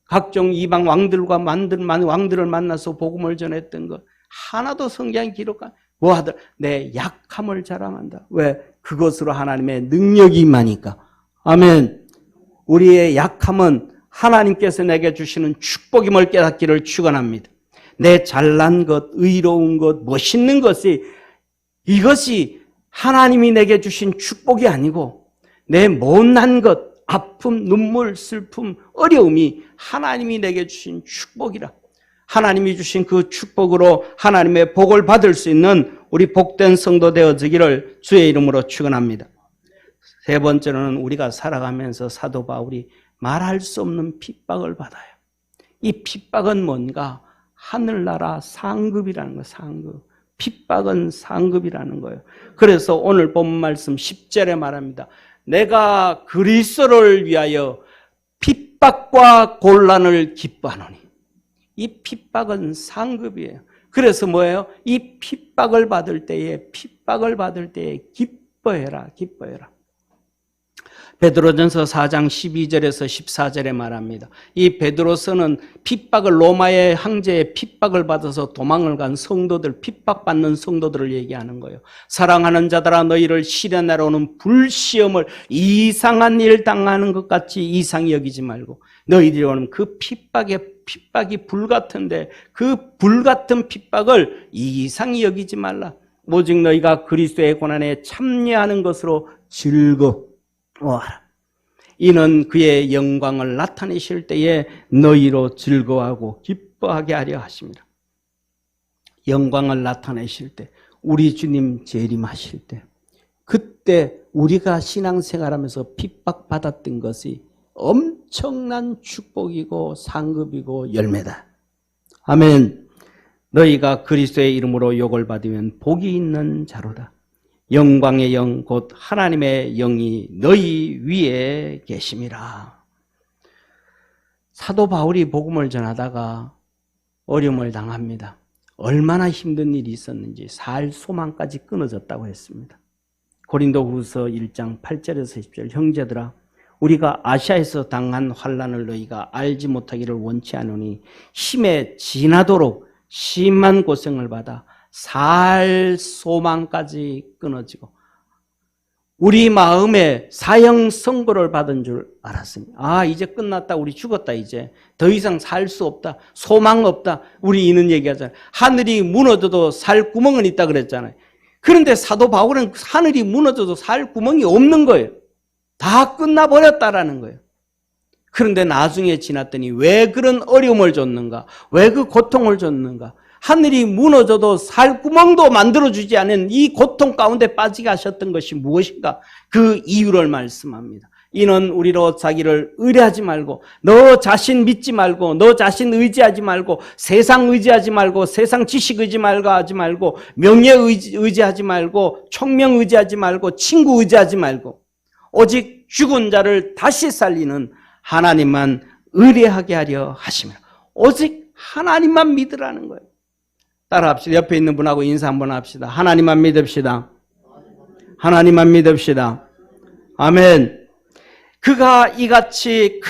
각종 이방 왕들과 왕들을 만나서 복음을 전했던 것 하나도 성경에 기록한 뭐하들 내 약함을 자랑한다. 왜? 그것으로 하나님의 능력이 임하니까. 아멘. 우리의 약함은 하나님께서 내게 주시는 축복임을 깨닫기를 축원합니다. 내 잘난 것, 의로운 것, 멋있는 것이 이것이 하나님이 내게 주신 축복이 아니고 내 못난 것, 아픔, 눈물, 슬픔, 어려움이 하나님이 내게 주신 축복이라. 하나님이 주신 그 축복으로 하나님의 복을 받을 수 있는 우리 복된 성도 되어지기를 주의 이름으로 축원합니다. 세 번째로는 우리가 살아가면서 사도 바울이 말할 수 없는 핍박을 받아요. 이 핍박은 뭔가? 하늘나라 상급이라는 거예요. 상급. 핍박은 상급이라는 거예요. 그래서 오늘 본 말씀 10절에 말합니다. 내가 그리스도를 위하여 핍박과 곤란을 기뻐하노니. 이 핍박은 상급이에요. 그래서 뭐예요? 이 핍박을 받을 때에 기뻐해라. 베드로전서 4장 12절에서 14절에 말합니다. 이 베드로서는 핍박을 로마의 황제의 핍박을 받아서 도망을 간 성도들, 핍박받는 성도들을 얘기하는 거예요. 사랑하는 자들아 너희를 시련하러 오는 불시험을 이상한 일 당하는 것 같이 이상히 여기지 말고 너희들이 오는 그 핍박이 불같은데 그 불같은 핍박을 이상히 여기지 말라. 오직 너희가 그리스도의 고난에 참여하는 것으로 즐거워하라. 이는 그의 영광을 나타내실 때에 너희로 즐거워하고 기뻐하게 하려 하십니다. 영광을 나타내실 때, 우리 주님 재림하실 때, 그때 우리가 신앙생활하면서 핍박받았던 것이 엄청난 축복이고 상급이고 열매다. 아멘. 너희가 그리스도의 이름으로 욕을 받으면 복이 있는 자로다. 영광의 영 곧 하나님의 영이 너희 위에 계심이라. 사도 바울이 복음을 전하다가 어려움을 당합니다. 얼마나 힘든 일이 있었는지 살 소망까지 끊어졌다고 했습니다. 고린도후서 1장 8절에서 10절 형제들아 우리가 아시아에서 당한 환난을 너희가 알지 못하기를 원치 않으니 힘에 지나도록 심한 고생을 받아 살 소망까지 끊어지고 우리 마음에 사형 선고를 받은 줄 알았습니다. 아 이제 끝났다. 우리 죽었다. 이제 더 이상 살 수 없다. 소망 없다. 우리 이는 얘기하잖아요. 하늘이 무너져도 살 구멍은 있다 그랬잖아요. 그런데 사도 바울은 하늘이 무너져도 살 구멍이 없는 거예요. 다 끝나버렸다라는 거예요. 그런데 나중에 지났더니 왜 그런 어려움을 줬는가? 왜 그 고통을 줬는가? 하늘이 무너져도 살 구멍도 만들어주지 않은 이 고통 가운데 빠지게 하셨던 것이 무엇인가? 그 이유를 말씀합니다. 이는 우리로 자기를 의뢰하지 말고 너 자신 믿지 말고 너 자신 의지하지 말고 세상 의지하지 말고 세상 지식 하지 말고 명예 의지하지 말고 총명 의지하지 말고 친구 의지하지 말고 오직 죽은 자를 다시 살리는 하나님만 의뢰하게 하려 하시며 오직 하나님만 믿으라는 거예요. 따라합시다. 옆에 있는 분하고 인사 한번 합시다. 하나님만 믿읍시다. 하나님만 믿읍시다. 아멘. 그가 이같이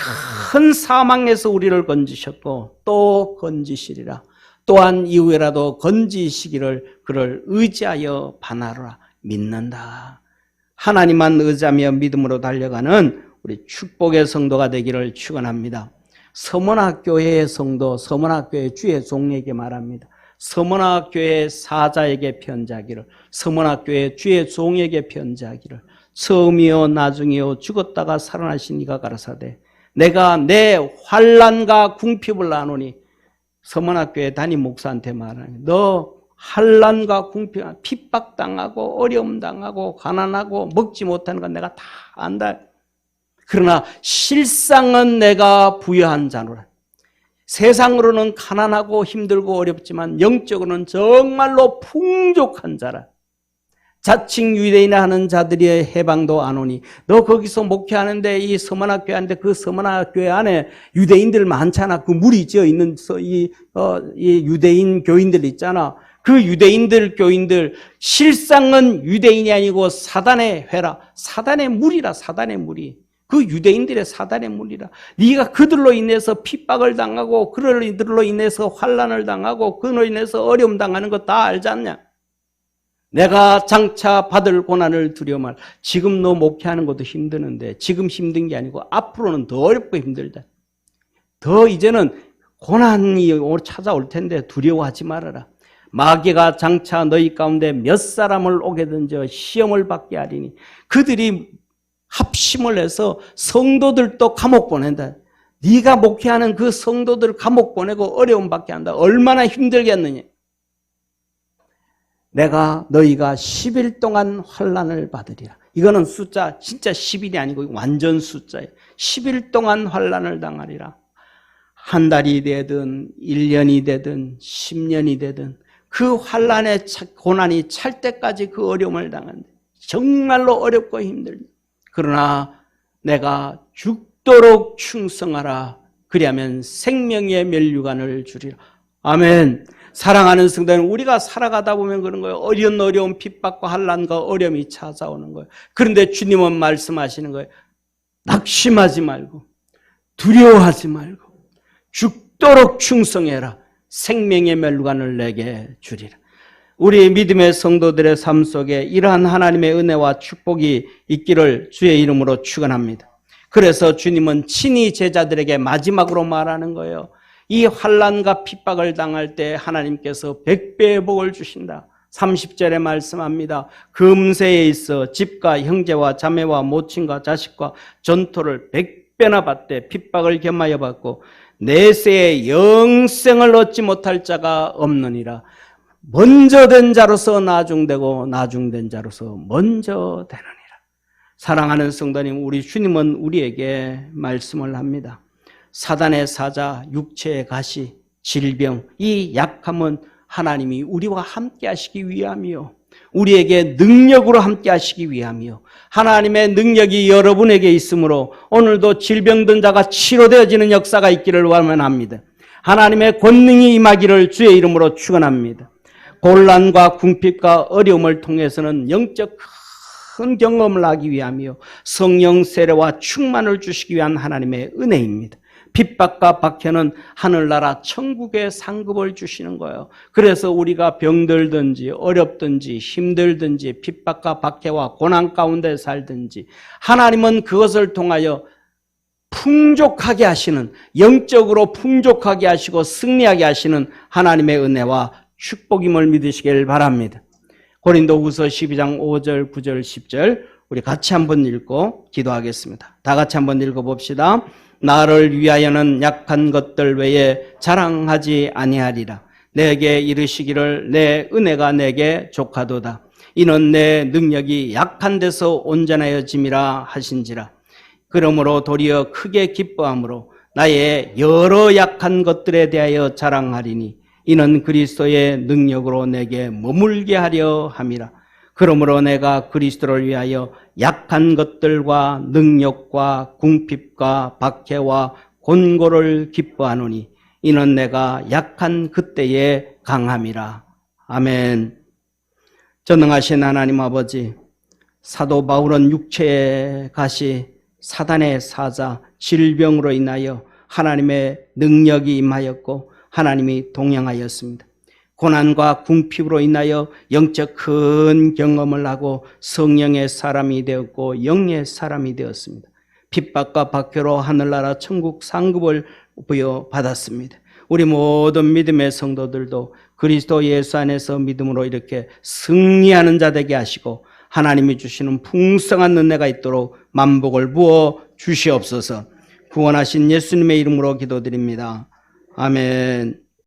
큰 사망에서 우리를 건지셨고 또 건지시리라. 또한 이후에라도 건지시기를 그를 의지하여 반하라 믿는다. 하나님만 의지하며 믿음으로 달려가는 우리 축복의 성도가 되기를 축원합니다. 서문학교회의 성도, 서문학교회 주의 종에게 말합니다. 서문학교회 사자에게 편지하기를, 서문학교회 주의 종에게 편지하기를, 처음이요 나중이요 죽었다가 살아나신 이가 가라사대 내가 내 환난과 궁핍을 나누니, 서문학교회 담임 목사한테 말하니 너 환난과 궁핍, 핍박당하고 어려움당하고 가난하고 먹지 못하는 건 내가 다 안다. 그러나 실상은 내가 부여한 자노라. 세상으로는 가난하고 힘들고 어렵지만 영적으로는 정말로 풍족한 자라. 자칭 유대인이라 하는 자들의 해방도 안 오니 너 거기서 목회하는데 이 서문학교회 하는데 그 서문학교회 안에 유대인들 많잖아. 그 물이 지어 있는 이 유대인 교인들 있잖아. 그 유대인들 교인들 실상은 유대인이 아니고 사단의 회라. 사단의 물이라. 사단의 물이. 그 유대인들의 사단의 무리라. 네가 그들로 인해서 핍박을 당하고 그들로 인해서 환난을 당하고 그들로 인해서 어려움 당하는 거 다 알지 않냐? 내가 장차 받을 고난을 두려워 말. 지금 너 목회하는 것도 힘드는데 지금 힘든 게 아니고 앞으로는 더 어렵고 힘들다. 더 이제는 고난이 찾아올 텐데 두려워하지 말아라. 마귀가 장차 너희 가운데 몇 사람을 오게 던져 시험을 받게 하리니 그들이 합심을 해서 성도들도 감옥 보낸다. 네가 목회하는 그 성도들 감옥 보내고 어려움 받게 한다. 얼마나 힘들겠느냐. 내가 너희가 10일 동안 환난을 받으리라. 이거는 숫자 진짜 10일이 아니고 완전 숫자예요. 10일 동안 환난을 당하리라. 한 달이 되든 1년이 되든 10년이 되든 그 환난의 고난이 찰 때까지 그 어려움을 당한다. 정말로 어렵고 힘들다. 그러나 내가 죽도록 충성하라. 그리하면 생명의 면류관을 주리라. 아멘. 사랑하는 성도는 우리가 살아가다 보면 그런 거예요. 어려운 핍박과 환난과 어려움이 찾아오는 거예요. 그런데 주님은 말씀하시는 거예요. 낙심하지 말고 두려워하지 말고 죽도록 충성해라. 생명의 면류관을 내게 주리라. 우리 믿음의 성도들의 삶 속에 이러한 하나님의 은혜와 축복이 있기를 주의 이름으로 축원합니다. 그래서 주님은 친히 제자들에게 마지막으로 말하는 거예요. 이 환난과 핍박을 당할 때 하나님께서 100배의 복을 주신다. 30절에 말씀합니다. 금세에 있어 집과 형제와 자매와 모친과 자식과 전토를 100배나 받되 핍박을 겸하여 받고 내세에 영생을 얻지 못할 자가 없느니라. 먼저 된 자로서 나중되고 나중된 자로서 먼저 되느니라. 사랑하는 성도님, 우리 주님은 우리에게 말씀을 합니다. 사단의 사자, 육체의 가시, 질병, 이 약함은 하나님이 우리와 함께 하시기 위함이요, 우리에게 능력으로 함께 하시기 위함이요, 하나님의 능력이 여러분에게 있으므로 오늘도 질병든 자가 치료되어지는 역사가 있기를 원합니다. 하나님의 권능이 임하기를 주의 이름으로 축원합니다. 곤란과 궁핍과 어려움을 통해서는 영적 큰 경험을 하기 위함이요, 성령 세례와 충만을 주시기 위한 하나님의 은혜입니다. 핍박과 박해는 하늘나라 천국의 상급을 주시는 거예요. 그래서 우리가 병들든지 어렵든지 힘들든지 핍박과 박해와 고난 가운데 살든지 하나님은 그것을 통하여 풍족하게 하시는, 영적으로 풍족하게 하시고 승리하게 하시는 하나님의 은혜와 축복임을 믿으시길 바랍니다. 고린도후서 12장 5절, 9절, 10절 우리 같이 한번 읽고 기도하겠습니다. 다 같이 한번 읽어봅시다. 나를 위하여는 약한 것들 외에 자랑하지 아니하리라. 내게 이르시기를 내 은혜가 내게 족하도다. 이는 내 능력이 약한 데서 온전하여짐이라 하신지라. 그러므로 도리어 크게 기뻐함으로 나의 여러 약한 것들에 대하여 자랑하리니 이는 그리스도의 능력으로 내게 머물게 하려 함이라. 그러므로 내가 그리스도를 위하여 약한 것들과 능력과 궁핍과 박해와 곤고를 기뻐하노니 이는 내가 약한 그때에 강함이라. 아멘. 전능하신 하나님 아버지, 사도 바울은 육체의 가시, 사단의 사자, 질병으로 인하여 하나님의 능력이 임하였고 하나님이 동행하였습니다. 고난과 궁핍으로 인하여 영적 큰 경험을 하고 성령의 사람이 되었고 영의 사람이 되었습니다. 핍박과 박해로 하늘나라 천국 상급을 부여받았습니다. 우리 모든 믿음의 성도들도 그리스도 예수 안에서 믿음으로 이렇게 승리하는 자 되게 하시고 하나님이 주시는 풍성한 은혜가 있도록 만복을 부어 주시옵소서. 구원하신 예수님의 이름으로 기도드립니다. 아멘.